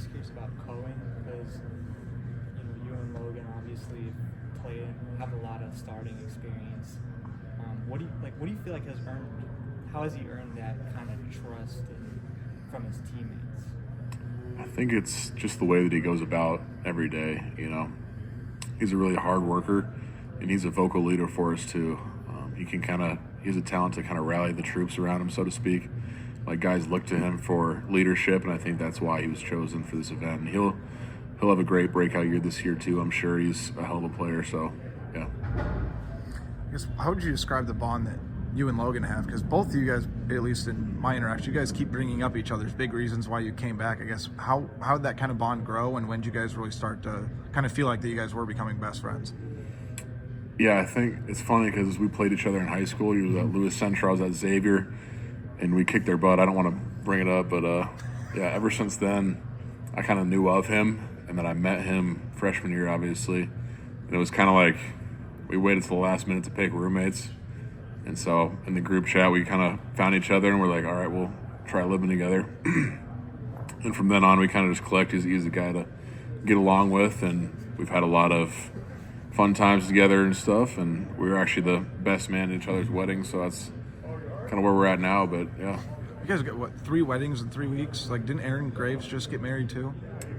just curious about Cohen because you and Logan obviously have a lot of starting experience. What do you feel like how has he earned that kind of trust from his teammates? I think it's just the way that he goes about every day. He's a really hard worker, and he's a vocal leader for us too. He has a talent to kind of rally the troops around him, so to speak. Like, guys look to him for leadership, and I think that's why he was chosen for this event. And he'll have a great breakout year this year too. I'm sure he's a hell of a player. So, yeah. I guess, how would you describe the bond that you and Logan have? Because both of you guys, at least in my interaction, you guys keep bringing up each other's big reasons why you came back. I guess, how did that kind of bond grow, and when did you guys really start to kind of feel like that you guys were becoming best friends? Yeah, I think it's funny because we played each other in high school. He was at Lewis Central, I was at Xavier, and we kicked their butt. I don't want to bring it up, but yeah, ever since then, I kind of knew of him, and then I met him freshman year, obviously. And it was kind of like we waited till the last minute to pick roommates. And so in the group chat, we kind of found each other, and we're like, all right, we'll try living together. And from then on, we kind of just clicked. He's a guy to get along with, and we've had a lot of fun times together and stuff, and we were actually the best man at each other's weddings, so that's kind of where we're at now. But yeah, you guys got 3 weddings in 3 weeks? Like, didn't Aaron Graves just get married too?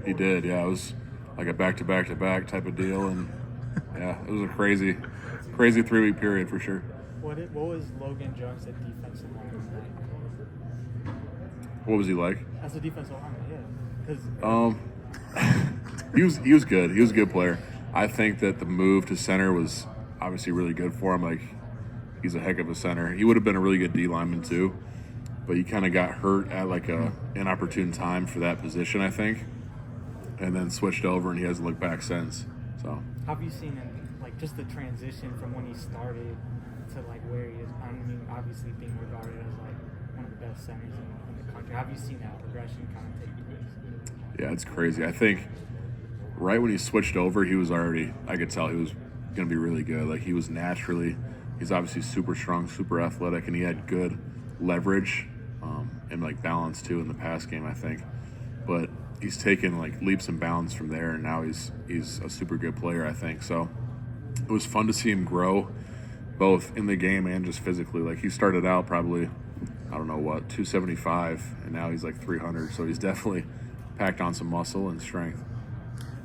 He did. Yeah, it was like a back-to-back-to-back type of deal, and yeah, it was a crazy 3-week period for sure. What was Logan Jones at defensive lineman like? What was he like? As a defensive lineman, yeah. He was good. He was a good player. I think that the move to center was obviously really good for him. Like, he's a heck of a center. He would have been a really good D lineman too, but he kind of got hurt at like an inopportune time for that position, I think, and then switched over, and he hasn't looked back since. So, how have you seen him, like, just the transition from when he started to like where he is? I mean, obviously being regarded as like one of the best centers in the country. How have you seen that progression kind of take place? Yeah, it's crazy. I think right when he switched over, I could tell he was going to be really good. Like, he's obviously super strong, super athletic, and he had good leverage and like balance too in the pass game, I think. But he's taken like leaps and bounds from there, and now he's a super good player, I think. So it was fun to see him grow both in the game and just physically. Like, he started out probably, 275, and now he's like 300. So he's definitely packed on some muscle and strength.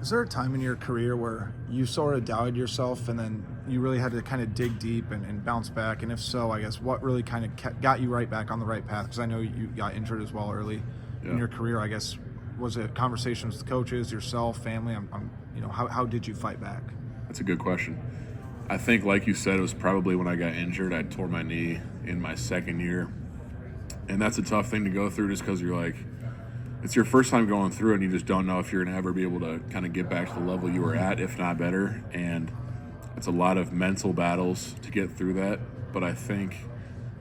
Is there a time in your career where you sort of doubted yourself and then you really had to kind of dig deep and bounce back? And if so, I guess what really kind of got you right back on the right path? Because I know you got injured as well early in your career. I guess, was it conversations with coaches, yourself, family? How did you fight back? That's a good question. I think, like you said, it was probably when I got injured. I tore my knee in my second year. And that's a tough thing to go through just because you're like, it's your first time going through, and you just don't know if you're going to ever be able to kind of get back to the level you were at, if not better. And it's a lot of mental battles to get through that. But I think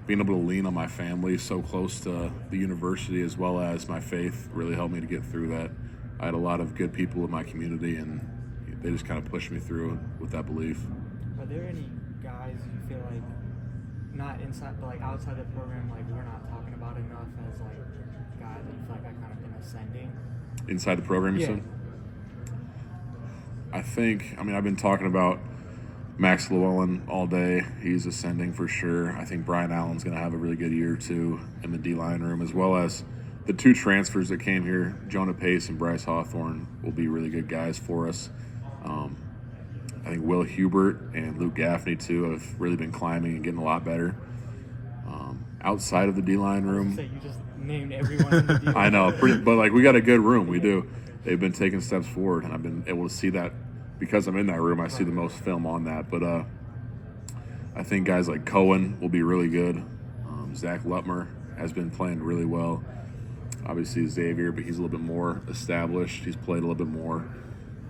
being able to lean on my family so close to the university as well as my faith really helped me to get through that. I had a lot of good people in my community, and they just kind of pushed me through with that belief. Are there any guys you feel like, not inside, but like outside the program, like we're not talking about enough as like guys that you feel like are kind of been ascending? Inside the program, you said? I've been talking about Max Llewellyn all day. He's ascending for sure. I think Brian Allen's going to have a really good year too in the D-line room, as well as the 2 transfers that came here, Jonah Pace and Bryce Hawthorne, will be really good guys for us. I think Will Hubert and Luke Gaffney too have really been climbing and getting a lot better. Outside of the D-line room, you just named everyone in the D-line. I know, but like, we got a good room. We do. They've been taking steps forward, and I've been able to see that because I'm in that room. I see the most film on that. But I think guys like Cohen will be really good. Zach Lutmer has been playing really well. Obviously Xavier, but he's a little bit more established. He's played a little bit more.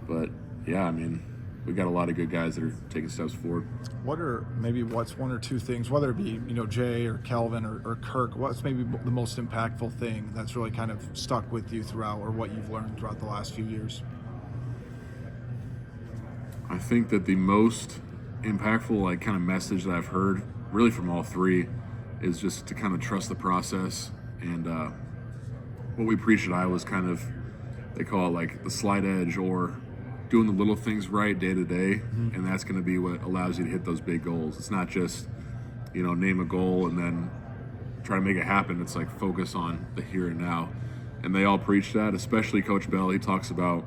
But yeah, we got a lot of good guys that are taking steps forward. What's 1 or 2 things, whether it be, Jay or Kelvin or Kirk, what's maybe the most impactful thing that's really kind of stuck with you throughout, or what you've learned throughout the last few years? I think that the most impactful kind of message that I've heard really from all 3 is just to kind of trust the process. And what we preach at Iowa is kind of they call it like the slight edge, or doing the little things right day to day, and that's going to be what allows you to hit those big goals. It's not just, name a goal and then try to make it happen. It's like focus on the here and now. And they all preach that, especially Coach Bell. He talks about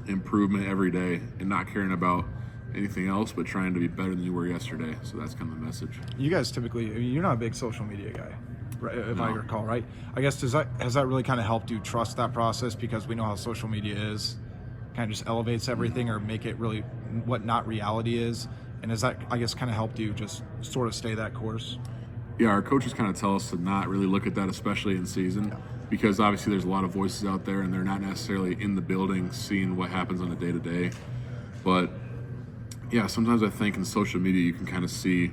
improvement every day and not caring about anything else, but trying to be better than you were yesterday. So that's kind of the message. You guys typically, you're not a big social media guy, right, if I No. recall, right? I guess has that really kind of helped you trust that process, because we know how social media is, kind of just elevates everything or make it really what not reality is? And has that, I guess, kind of helped you just sort of stay that course? Yeah, our coaches kind of tell us to not really look at that, especially in season, because obviously there's a lot of voices out there and they're not necessarily in the building seeing what happens on a day-to-day. But yeah, sometimes I think in social media you can kind of see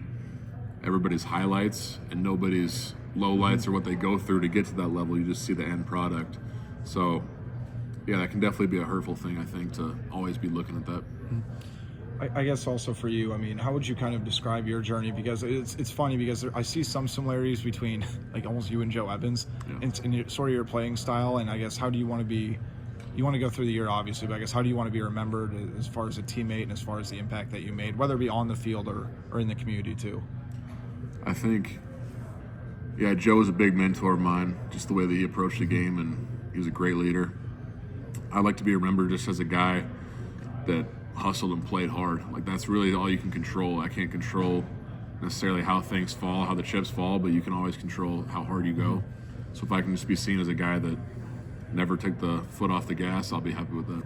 everybody's highlights and nobody's lowlights or what they go through to get to that level. You just see the end product. So yeah, that can definitely be a hurtful thing, I think, to always be looking at that. I guess also for you, I mean, how would you kind of describe your journey? Because it's funny, because I see some similarities between like almost you and Joe Evans, in sort of your playing style. And I guess, how do you want to be? You want to go through the year, obviously, but I guess how do you want to be remembered as far as a teammate and as far as the impact that you made, whether it be on the field or in the community too? I think, yeah, Joe was a big mentor of mine, just the way that he approached the game, and he was a great leader. I'd like to be remembered just as a guy that hustled and played hard. Like, that's really all you can control. I can't control necessarily how things fall, how the chips fall, but you can always control how hard you go. So if I can just be seen as a guy that never took the foot off the gas, I'll be happy with that.